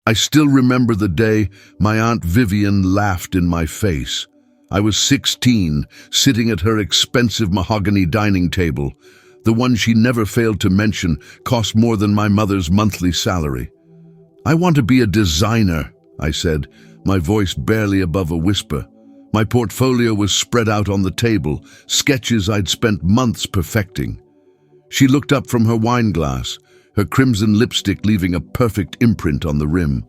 I still remember the day my Aunt Vivian laughed in my face. I was 16, sitting at her expensive mahogany dining table. The one she never failed to mention cost more than my mother's monthly salary. "I want to be a designer," I said, my voice barely above a whisper. My portfolio was spread out on the table, sketches I'd spent months perfecting. She looked up from her wine glass, her crimson lipstick leaving a perfect imprint on the rim.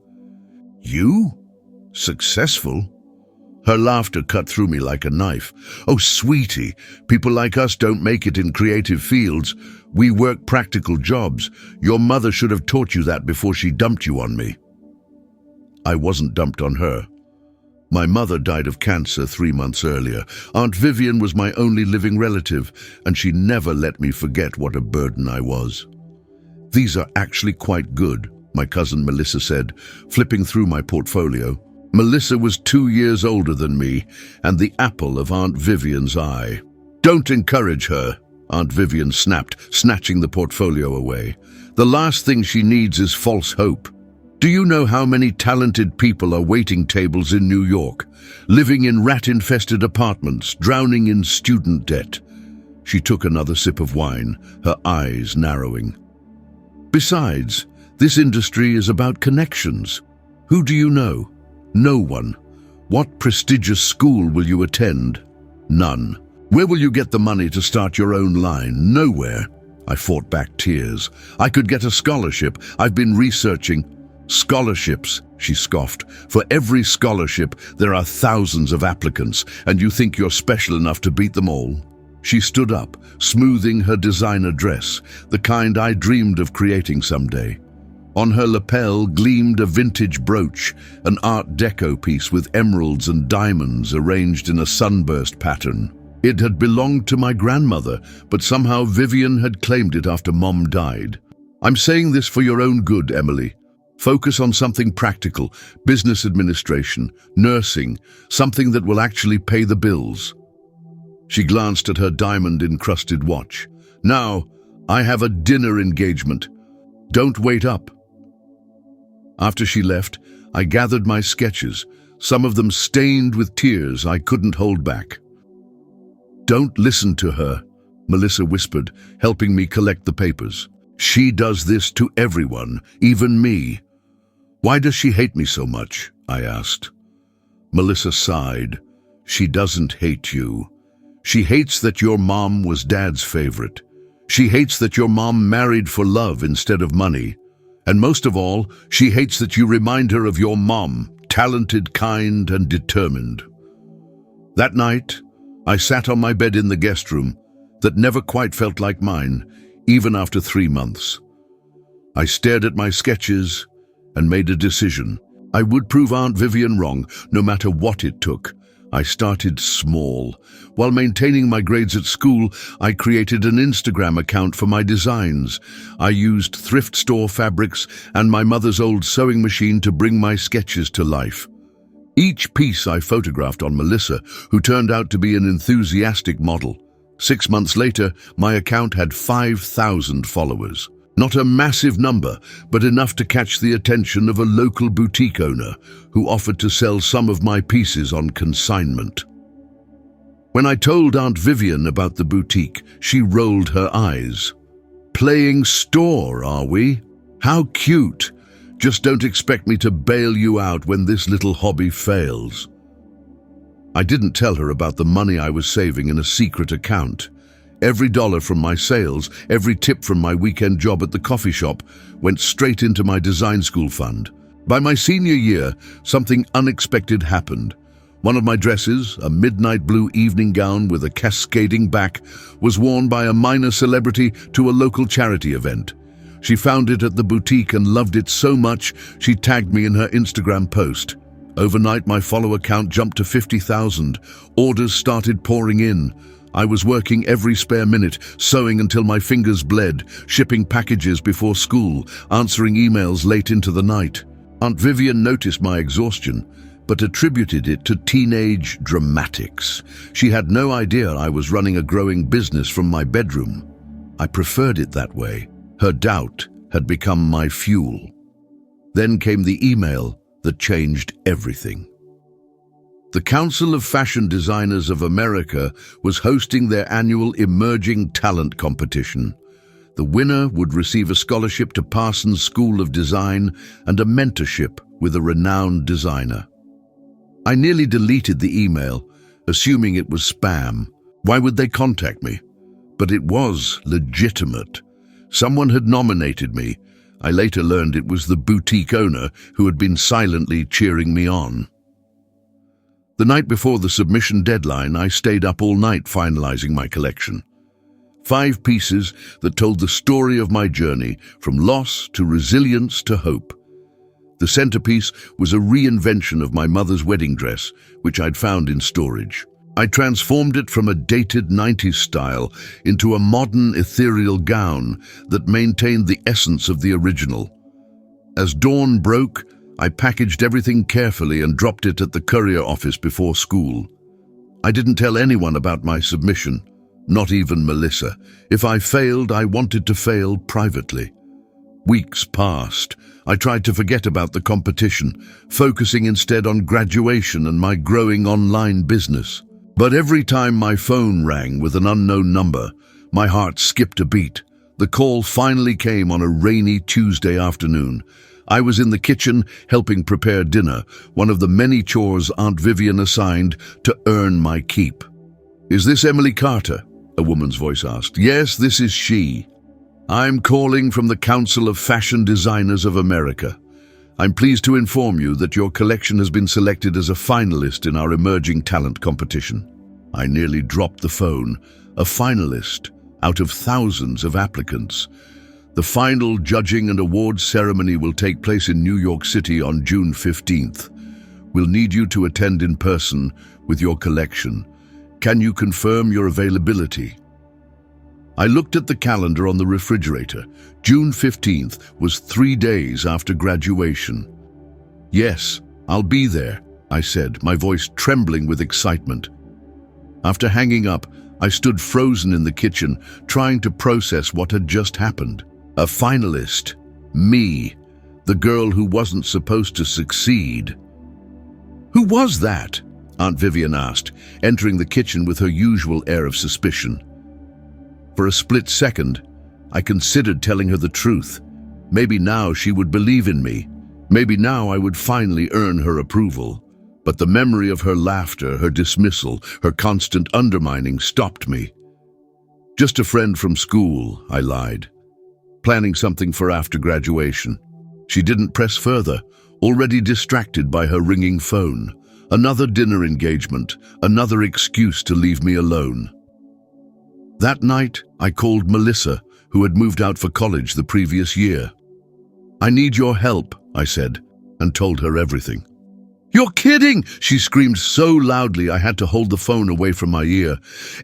"You? Successful?" Her laughter cut through me like a knife. "Oh, sweetie, people like us don't make it in creative fields. We work practical jobs. Your mother should have taught you that before she dumped you on me." I wasn't dumped on her. My mother died of cancer 3 months earlier. Aunt Vivian was my only living relative, and she never let me forget what a burden I was. "These are actually quite good," my cousin Melissa said, flipping through my portfolio. Melissa was 2 years older than me, and the apple of Aunt Vivian's eye. "Don't encourage her," Aunt Vivian snapped, snatching the portfolio away. "The last thing she needs is false hope. Do you know how many talented people are waiting tables in New York, living in rat-infested apartments, drowning in student debt?" She took another sip of wine, her eyes narrowing. "Besides, this industry is about connections. Who do you know? No one. What prestigious school will you attend? None. Where will you get the money to start your own line? Nowhere." I fought back tears. "I could get a scholarship. I've been researching." "Scholarships," she scoffed. "For every scholarship, there are thousands of applicants, and you think you're special enough to beat them all?" She stood up, smoothing her designer dress, the kind I dreamed of creating someday. On her lapel gleamed a vintage brooch, an Art Deco piece with emeralds and diamonds arranged in a sunburst pattern. It had belonged to my grandmother, but somehow Vivian had claimed it after Mom died. "I'm saying this for your own good, Emily. Focus on something practical, business administration, nursing, something that will actually pay the bills." She glanced at her diamond-encrusted watch. "Now, I have a dinner engagement. Don't wait up." After she left, I gathered my sketches, some of them stained with tears I couldn't hold back. "Don't listen to her," Melissa whispered, helping me collect the papers. "She does this to everyone, even me." "Why does she hate me so much?" I asked. Melissa sighed. "She doesn't hate you. She hates that your mom was Dad's favorite. She hates that your mom married for love instead of money. And most of all, she hates that you remind her of your mom, talented, kind, and determined." That night, I sat on my bed in the guest room that never quite felt like mine, even after 3 months. I stared at my sketches and made a decision. I would prove Aunt Vivian wrong, no matter what it took. I started small. While maintaining my grades at school, I created an Instagram account for my designs. I used thrift store fabrics and my mother's old sewing machine to bring my sketches to life. Each piece I photographed on Melissa, who turned out to be an enthusiastic model. 6 months later, my account had 5,000 followers. Not a massive number, but enough to catch the attention of a local boutique owner who offered to sell some of my pieces on consignment. When I told Aunt Vivian about the boutique, she rolled her eyes. "Playing store, are we? How cute! Just don't expect me to bail you out when this little hobby fails." I didn't tell her about the money I was saving in a secret account. Every dollar from my sales, every tip from my weekend job at the coffee shop went straight into my design school fund. By my senior year, something unexpected happened. One of my dresses, a midnight blue evening gown with a cascading back, was worn by a minor celebrity to a local charity event. She found it at the boutique and loved it so much, she tagged me in her Instagram post. Overnight, my follower count jumped to 50,000. Orders started pouring in. I was working every spare minute, sewing until my fingers bled, shipping packages before school, answering emails late into the night. Aunt Vivian noticed my exhaustion, but attributed it to teenage dramatics. She had no idea I was running a growing business from my bedroom. I preferred it that way. Her doubt had become my fuel. Then came the email that changed everything. The Council of Fashion Designers of America was hosting their annual Emerging Talent competition. The winner would receive a scholarship to Parsons School of Design and a mentorship with a renowned designer. I nearly deleted the email, assuming it was spam. Why would they contact me? But it was legitimate. Someone had nominated me. I later learned it was the boutique owner who had been silently cheering me on. The night before the submission deadline, I stayed up all night finalizing my collection. 5 pieces that told the story of my journey, from loss to resilience to hope. The centerpiece was a reinvention of my mother's wedding dress, which I'd found in storage. I transformed it from a dated 90s style into a modern ethereal gown that maintained the essence of the original. As dawn broke, I packaged everything carefully and dropped it at the courier office before school. I didn't tell anyone about my submission, not even Melissa. If I failed, I wanted to fail privately. Weeks passed. I tried to forget about the competition, focusing instead on graduation and my growing online business. But every time my phone rang with an unknown number, my heart skipped a beat. The call finally came on a rainy Tuesday afternoon. I was in the kitchen helping prepare dinner, one of the many chores Aunt Vivian assigned to earn my keep. "Is this Emily Carter?" a woman's voice asked. "Yes, this is she. I'm calling from the Council of Fashion Designers of America. I'm pleased to inform you that your collection has been selected as a finalist in our Emerging Talent competition." I nearly dropped the phone. A finalist out of thousands of applicants. The final judging and awards ceremony will take place in New York City on June 15th. We'll need you to attend in person with your collection. Can you confirm your availability? I looked at the calendar on the refrigerator. June 15th was 3 days after graduation. "Yes, I'll be there," I said, my voice trembling with excitement. After hanging up, I stood frozen in the kitchen, trying to process what had just happened. A finalist. Me. The girl who wasn't supposed to succeed. "Who was that?" Aunt Vivian asked, entering the kitchen with her usual air of suspicion. For a split second, I considered telling her the truth. Maybe now she would believe in me. Maybe now I would finally earn her approval. But the memory of her laughter, her dismissal, her constant undermining stopped me. "Just a friend from school," I lied, planning something for after graduation. She didn't press further, already distracted by her ringing phone. Another dinner engagement, another excuse to leave me alone. That night, I called Melissa, who had moved out for college the previous year. "I need your help," I said, and told her everything. "You're kidding!" she screamed so loudly I had to hold the phone away from my ear.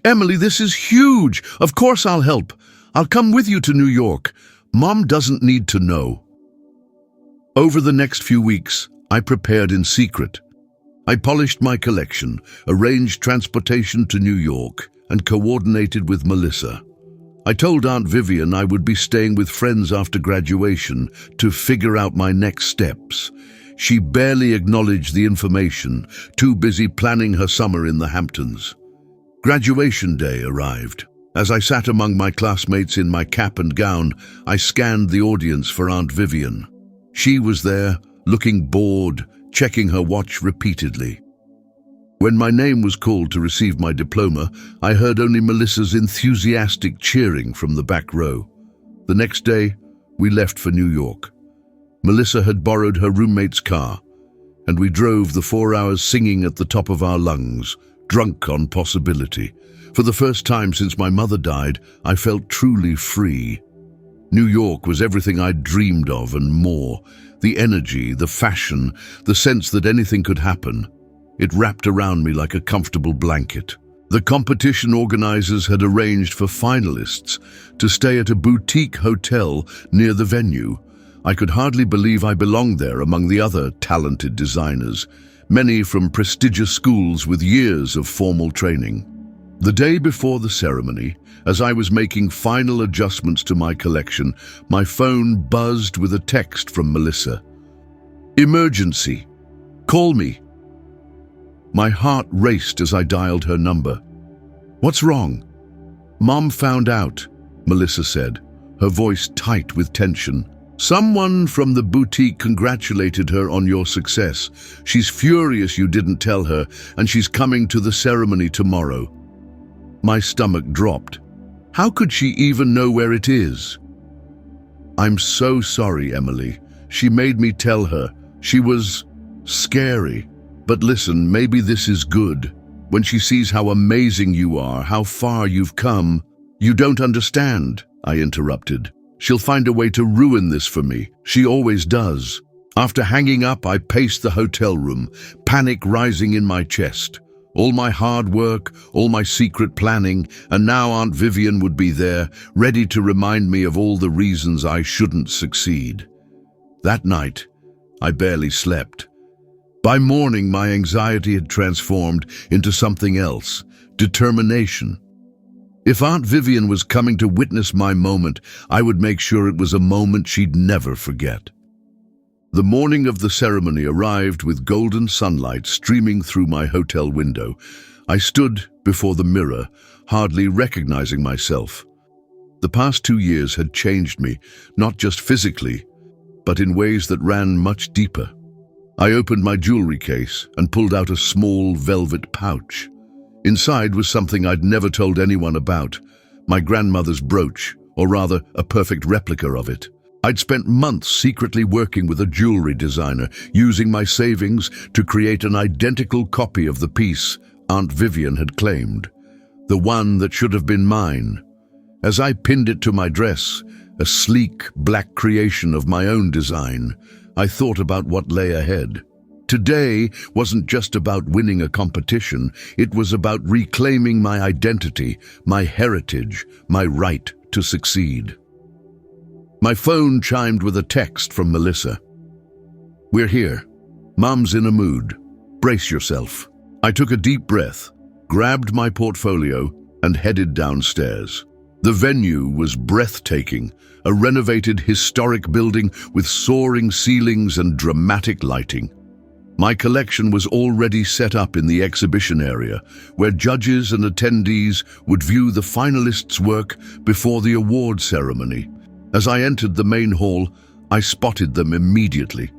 "Emily, this is huge! Of course I'll help. I'll come with you to New York. Mom doesn't need to know." Over the next few weeks, I prepared in secret. I polished my collection, arranged transportation to New York, and coordinated with Melissa. I told Aunt Vivian I would be staying with friends after graduation to figure out my next steps. She barely acknowledged the information, too busy planning her summer in the Hamptons. Graduation day arrived. As I sat among my classmates in my cap and gown, I scanned the audience for Aunt Vivian. She was there, looking bored, checking her watch repeatedly. When my name was called to receive my diploma, I heard only Melissa's enthusiastic cheering from the back row. The next day, we left for New York. Melissa had borrowed her roommate's car, and we drove the 4 hours singing at the top of our lungs, drunk on possibility. For the first time since my mother died, I felt truly free. New York was everything I'd dreamed of and more. The energy, the fashion, the sense that anything could happen. It wrapped around me like a comfortable blanket. The competition organizers had arranged for finalists to stay at a boutique hotel near the venue. I could hardly believe I belonged there among the other talented designers, many from prestigious schools with years of formal training. The day before the ceremony, as I was making final adjustments to my collection, my phone buzzed with a text from Melissa. Emergency. Call me. My heart raced as I dialed her number. What's wrong? Mom found out, Melissa said, her voice tight with tension. Someone from the boutique congratulated her on your success. She's furious you didn't tell her, and she's coming to the ceremony tomorrow. My stomach dropped. How could she even know where it is? I'm so sorry, Emily. She made me tell her. She was scary. But listen, maybe this is good. When she sees how amazing you are, how far you've come. You don't understand, I interrupted. She'll find a way to ruin this for me. She always does. After hanging up, I paced the hotel room, panic rising in my chest. All my hard work, all my secret planning, and now Aunt Vivian would be there, ready to remind me of all the reasons I shouldn't succeed. That night, I barely slept. By morning, my anxiety had transformed into something else, determination. If Aunt Vivian was coming to witness my moment, I would make sure it was a moment she'd never forget. The morning of the ceremony arrived with golden sunlight streaming through my hotel window. I stood before the mirror, hardly recognizing myself. The past 2 years had changed me, not just physically, but in ways that ran much deeper. I opened my jewelry case and pulled out a small velvet pouch. Inside was something I'd never told anyone about, my grandmother's brooch, or rather a perfect replica of it. I'd spent months secretly working with a jewelry designer, using my savings to create an identical copy of the piece Aunt Vivian had claimed, the one that should have been mine. As I pinned it to my dress, a sleek, black creation of my own design, I thought about what lay ahead. Today wasn't just about winning a competition, it was about reclaiming my identity, my heritage, my right to succeed. My phone chimed with a text from Melissa. We're here. Mom's in a mood. Brace yourself. I took a deep breath, grabbed my portfolio, and headed downstairs. The venue was breathtaking, a renovated historic building with soaring ceilings and dramatic lighting. My collection was already set up in the exhibition area, where judges and attendees would view the finalists' work before the award ceremony. As I entered the main hall, I spotted them immediately.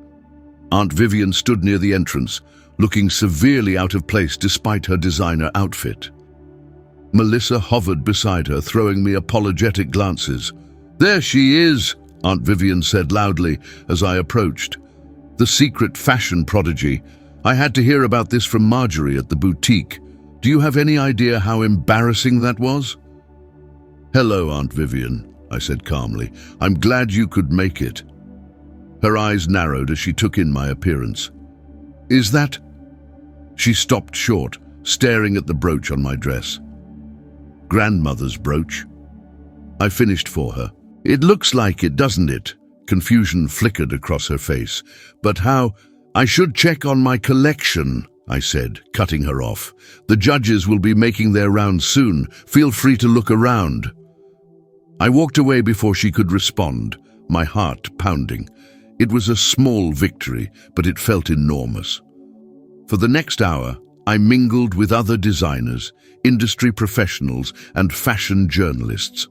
Aunt Vivian stood near the entrance, looking severely out of place despite her designer outfit. Melissa hovered beside her, throwing me apologetic glances. There she is, Aunt Vivian said loudly as I approached. The secret fashion prodigy. I had to hear about this from Marjorie at the boutique. Do you have any idea how embarrassing that was? Hello, Aunt Vivian, I said calmly. I'm glad you could make it. Her eyes narrowed as she took in my appearance. Is that... She stopped short, staring at the brooch on my dress. Grandmother's brooch. I finished for her. It looks like it, doesn't it? Confusion flickered across her face. But how? I should check on my collection, I said, cutting her off. The judges will be making their rounds soon. Feel free to look around. I walked away before she could respond, my heart pounding. It was a small victory, but it felt enormous. For the next hour, I mingled with other designers, industry professionals, and fashion journalists.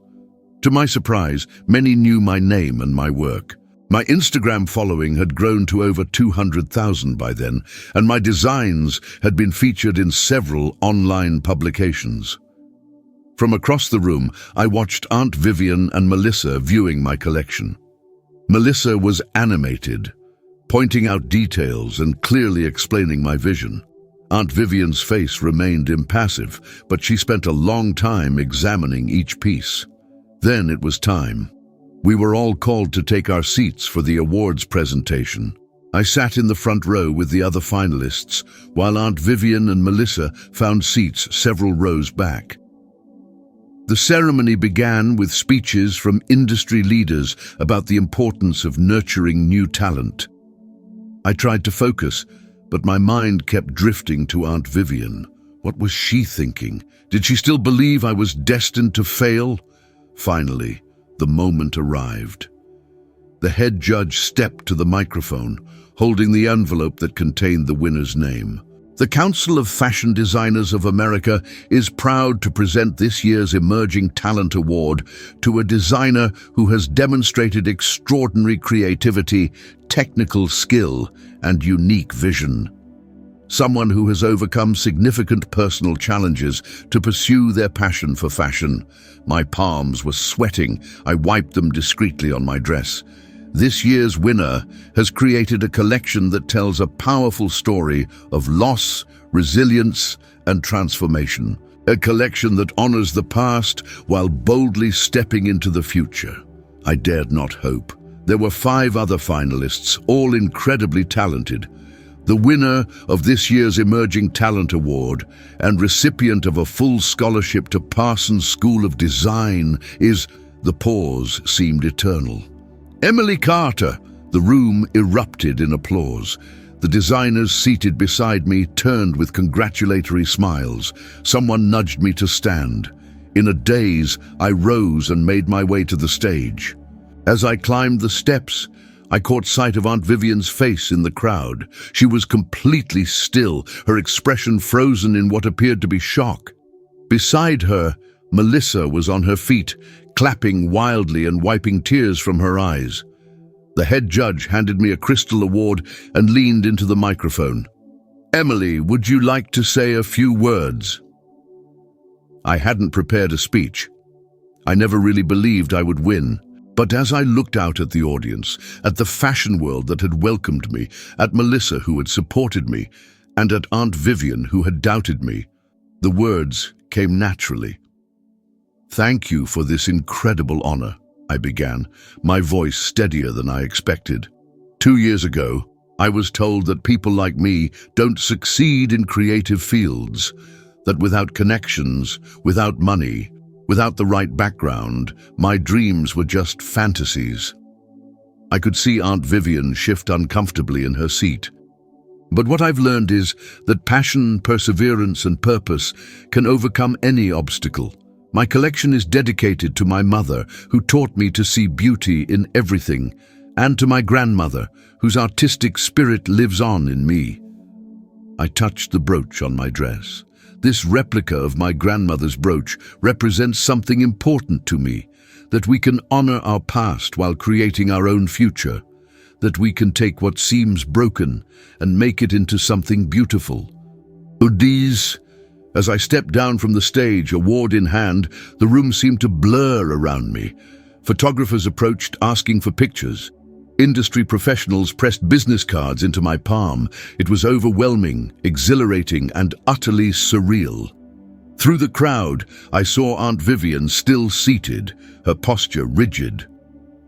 To my surprise, many knew my name and my work. My Instagram following had grown to over 200,000 by then, and my designs had been featured in several online publications. From across the room, I watched Aunt Vivian and Melissa viewing my collection. Melissa was animated, pointing out details and clearly explaining my vision. Aunt Vivian's face remained impassive, but she spent a long time examining each piece. Then it was time. We were all called to take our seats for the awards presentation. I sat in the front row with the other finalists, while Aunt Vivian and Melissa found seats several rows back. The ceremony began with speeches from industry leaders about the importance of nurturing new talent. I tried to focus, but my mind kept drifting to Aunt Vivian. What was she thinking? Did she still believe I was destined to fail? Finally, the moment arrived. The head judge stepped to the microphone, holding the envelope that contained the winner's name. The Council of Fashion Designers of America is proud to present this year's Emerging Talent Award to a designer who has demonstrated extraordinary creativity, technical skill, and unique vision. Someone who has overcome significant personal challenges to pursue their passion for fashion. My palms were sweating. I wiped them discreetly on my dress. This year's winner has created a collection that tells a powerful story of loss, resilience, and transformation. A collection that honors the past while boldly stepping into the future. I dared not hope. There were 5 other finalists, all incredibly talented. The winner of this year's Emerging Talent Award and recipient of a full scholarship to Parsons School of Design is, the pause seemed eternal, Emily Carter. The room erupted in applause. The designers seated beside me turned with congratulatory smiles. Someone nudged me to stand. In a daze, I rose and made my way to the stage. As I climbed the steps, I caught sight of Aunt Vivian's face in the crowd. She was completely still, her expression frozen in what appeared to be shock. Beside her, Melissa was on her feet, clapping wildly and wiping tears from her eyes. The head judge handed me a crystal award and leaned into the microphone. "Emily, would you like to say a few words?" I hadn't prepared a speech. I never really believed I would win. But as I looked out at the audience, at the fashion world that had welcomed me, at Melissa who had supported me, and at Aunt Vivian who had doubted me, the words came naturally. "Thank you for this incredible honor," I began, my voice steadier than I expected. 2 years ago, I was told that people like me don't succeed in creative fields, that without connections, without money, without the right background, my dreams were just fantasies. I could see Aunt Vivian shift uncomfortably in her seat. But what I've learned is that passion, perseverance, and purpose can overcome any obstacle. My collection is dedicated to my mother, who taught me to see beauty in everything, and to my grandmother, whose artistic spirit lives on in me. I touched the brooch on my dress. This replica of my grandmother's brooch represents something important to me, that we can honor our past while creating our own future, that we can take what seems broken and make it into something beautiful. Udis, as I stepped down from the stage, award in hand, the room seemed to blur around me. Photographers approached asking for pictures. Industry professionals pressed business cards into my palm. It was overwhelming, exhilarating, and utterly surreal. Through the crowd, I saw Aunt Vivian still seated, her posture rigid.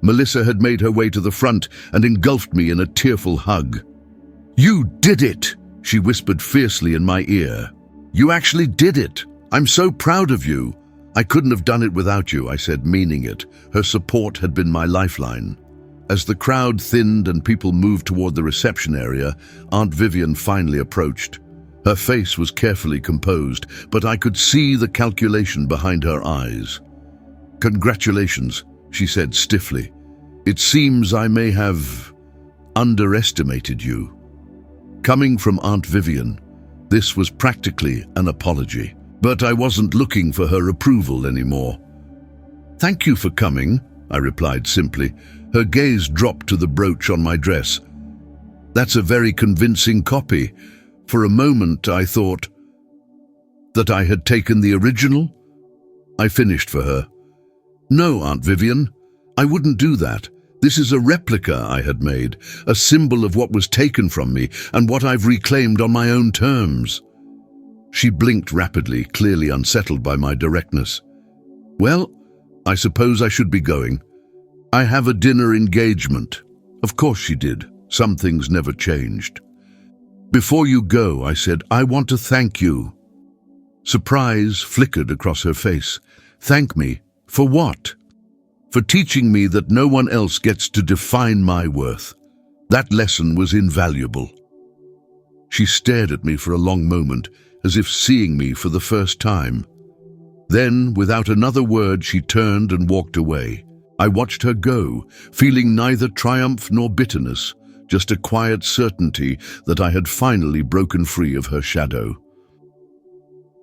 Melissa had made her way to the front and engulfed me in a tearful hug. "You did it!" she whispered fiercely in my ear. "You actually did it! I'm so proud of you!" "I couldn't have done it without you," I said, meaning it. Her support had been my lifeline. As the crowd thinned and people moved toward the reception area, Aunt Vivian finally approached. Her face was carefully composed, but I could see the calculation behind her eyes. "Congratulations," she said stiffly. "It seems I may have underestimated you." Coming from Aunt Vivian, this was practically an apology. But I wasn't looking for her approval anymore. "Thank you for coming," I replied simply. Her gaze dropped to the brooch on my dress. "That's a very convincing copy." For a moment, I thought that I had taken the original. I finished for her. "No, Aunt Vivian, I wouldn't do that. This is a replica I had made, a symbol of what was taken from me and what I've reclaimed on my own terms." She blinked rapidly, clearly unsettled by my directness. "Well, I suppose I should be going. I have a dinner engagement." Of course she did. Some things never changed. "Before you go," I said, "I want to thank you." Surprise flickered across her face. "Thank me? For what?" "For teaching me that no one else gets to define my worth. That lesson was invaluable." She stared at me for a long moment, as if seeing me for the first time. Then, without another word, she turned and walked away. I watched her go, feeling neither triumph nor bitterness, just a quiet certainty that I had finally broken free of her shadow.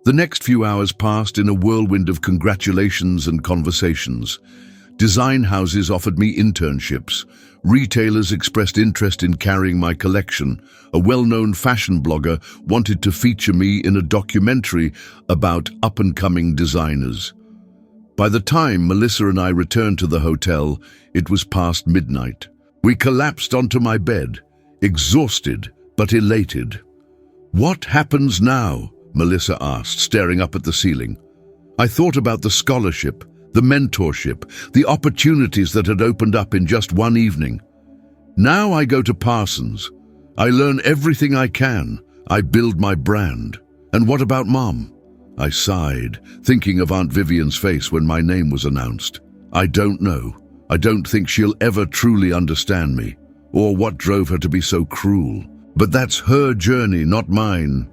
The next few hours passed in a whirlwind of congratulations and conversations. Design houses offered me internships. Retailers expressed interest in carrying my collection. A well-known fashion blogger wanted to feature me in a documentary about up-and-coming designers. By the time Melissa and I returned to the hotel, it was past midnight. We collapsed onto my bed, exhausted but elated. "What happens now?" Melissa asked, staring up at the ceiling. I thought about the scholarship, the mentorship, the opportunities that had opened up in just one evening. Now I go to Parsons. I learn everything I can. I build my brand. And what about Mom? I sighed, thinking of Aunt Vivian's face when my name was announced. I don't know. I don't think she'll ever truly understand me, or what drove her to be so cruel. But that's her journey, not mine.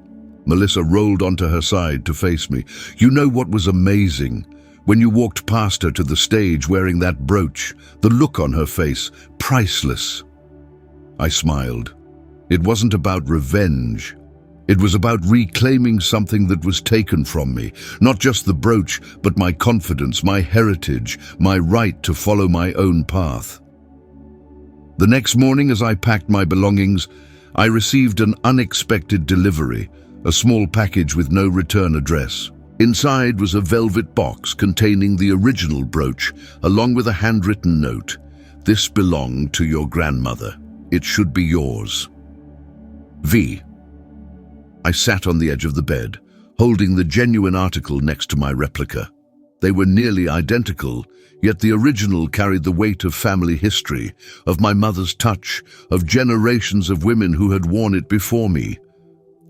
Melissa rolled onto her side to face me. You know what was amazing? When you walked past her to the stage wearing that brooch, the look on her face, priceless. I smiled. It wasn't about revenge. It was about reclaiming something that was taken from me. Not just the brooch, but my confidence, my heritage, my right to follow my own path. The next morning, as I packed my belongings, I received an unexpected delivery, a small package with no return address. Inside was a velvet box containing the original brooch, along with a handwritten note. "This belonged to your grandmother. It should be yours. V." I sat on the edge of the bed, holding the genuine article next to my replica. They were nearly identical, yet the original carried the weight of family history, of my mother's touch, of generations of women who had worn it before me.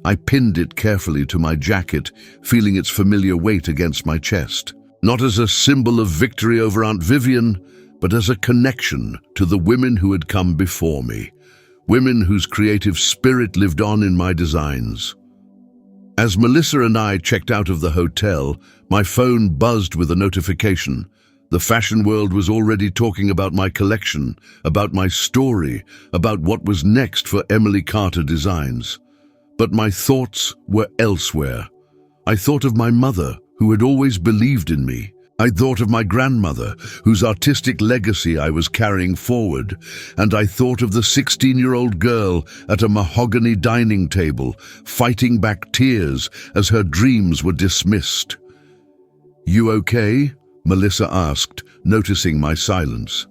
I pinned it carefully to my jacket, feeling its familiar weight against my chest. Not as a symbol of victory over Aunt Vivian, but as a connection to the women who had come before me. Women whose creative spirit lived on in my designs. As Melissa and I checked out of the hotel, my phone buzzed with a notification. The fashion world was already talking about my collection, about my story, about what was next for Emily Carter Designs. But my thoughts were elsewhere. I thought of my mother, who had always believed in me. I thought of my grandmother, whose artistic legacy I was carrying forward. And I thought of the 16-year-old girl at a mahogany dining table, fighting back tears as her dreams were dismissed. "You okay?" Melissa asked, noticing my silence.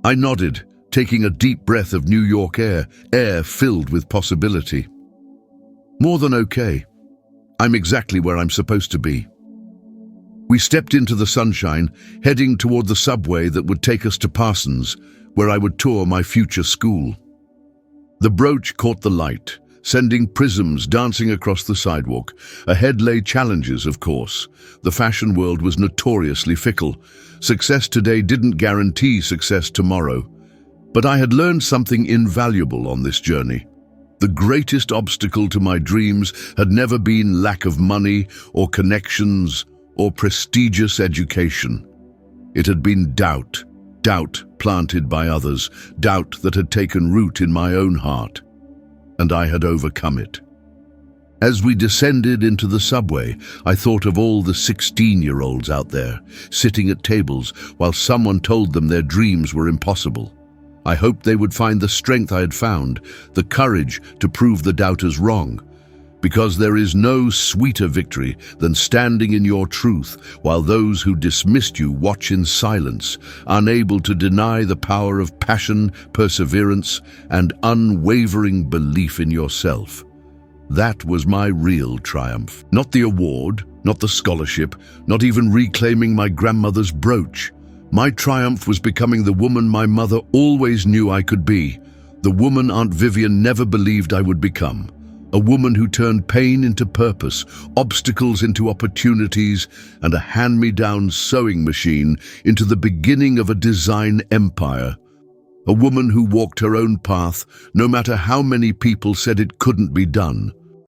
I nodded, taking a deep breath of New York air filled with possibility. "More than okay. I'm exactly where I'm supposed to be." We stepped into the sunshine, heading toward the subway that would take us to Parsons, where I would tour my future school. The brooch caught the light, sending prisms dancing across the sidewalk. Ahead lay challenges, of course. The fashion world was notoriously fickle. Success today didn't guarantee success tomorrow. But I had learned something invaluable on this journey. The greatest obstacle to my dreams had never been lack of money or connections or prestigious education. It had been doubt planted by others, doubt that had taken root in my own heart, and I had overcome it. As we descended into the subway, I thought of all the 16-year-olds out there, sitting at tables while someone told them their dreams were impossible. I hoped they would find the strength I had found, the courage to prove the doubters wrong. Because there is no sweeter victory than standing in your truth while those who dismissed you watch in silence, unable to deny the power of passion, perseverance, and unwavering belief in yourself. That was my real triumph. Not the award, not the scholarship, not even reclaiming my grandmother's brooch. My triumph was becoming the woman my mother always knew I could be, the woman Aunt Vivian never believed I would become. A woman who turned pain into purpose, obstacles into opportunities, and a hand-me-down sewing machine into the beginning of a design empire. A woman who walked her own path, no matter how many people said it couldn't be done.